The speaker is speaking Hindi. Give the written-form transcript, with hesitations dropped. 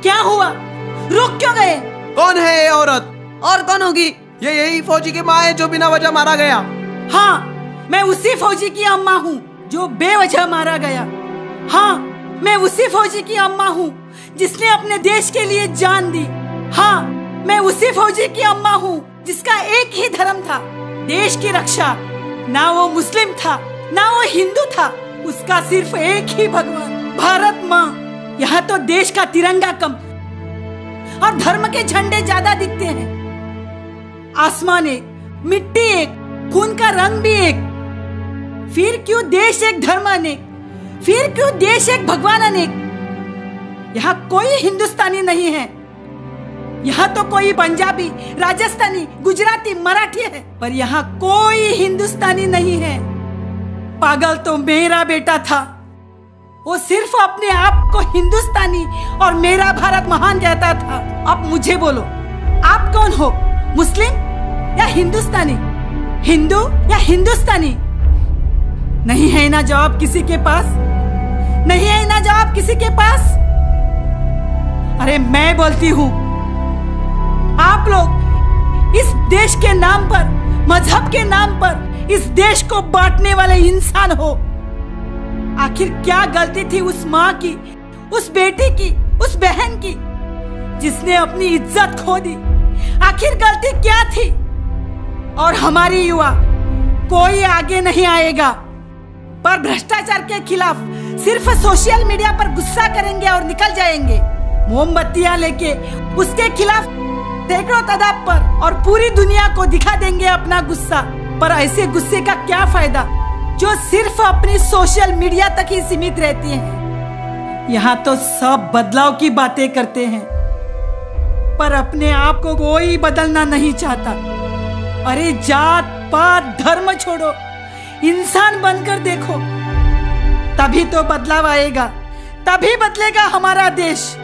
क्या हुआ? रुक क्यों गए? कौन है ये औरत? और कौन होगी? ये यही फौजी की माँ है जो बिना वजह मारा गया। हाँ, मैं उसी फौजी की अम्मा हूँ जो बेवजह मारा गया। हाँ, मैं उसी फौजी की अम्मा हूँ जिसने अपने देश के लिए जान दी। हाँ, मैं उसी फौजी की अम्मा हूँ जिसका एक ही धर्म था, देश की रक्षा। ना वो मुस्लिम था, ना वो हिंदू था, उसका सिर्फ एक ही भगवान, भारत माँ। यहाँ तो देश का तिरंगा कम और धर्म के झंडे ज्यादा दिखते हैं। आसमान एक, मिट्टी एक, खून का रंग भी एक। फिर क्यों देश एक, धर्म अनेक? फिर क्यों देश एक, भगवान अनेक? यहाँ कोई हिंदुस्तानी नहीं है। यहाँ तो कोई पंजाबी, राजस्थानी, गुजराती, मराठी है, पर यहाँ कोई हिंदुस्तानी नहीं है। पागल तो मेरा बेटा था, वो सिर्फ अपने आप को हिंदुस्तानी और मेरा भारत महान कहता था। अब मुझे बोलो, आप कौन हो? मुस्लिम या हिंदुस्तानी? हिंदू या हिंदुस्तानी? नहीं है ना जवाब किसी के पास? नहीं है ना जवाब किसी के पास? अरे मैं बोलती हूँ, आप लोग इस देश के नाम पर, मजहब के नाम पर इस देश को बांटने वाले इंसान हो। आखिर क्या गलती थी उस माँ की, उस बेटी की, उस बहन की, जिसने अपनी इज्जत खो दी? आखिर गलती क्या थी? और हमारी युवा कोई आगे नहीं आएगा, पर भ्रष्टाचार के खिलाफ सिर्फ सोशल मीडिया पर गुस्सा करेंगे और निकल जाएंगे, मोमबत्तियां लेके उसके खिलाफ सैकड़ों तादाद पर, और पूरी दुनिया को दिखा देंगे अपना गुस्सा। पर ऐसे गुस्से का क्या फायदा जो सिर्फ अपनी सोशल मीडिया तक ही सीमित रहती हैं। यहाँ तो सब बदलाव की बातें करते हैं, पर अपने आप को कोई बदलना नहीं चाहता। अरे जात पात धर्म छोड़ो, इंसान बनकर देखो, तभी तो बदलाव आएगा, तभी बदलेगा हमारा देश।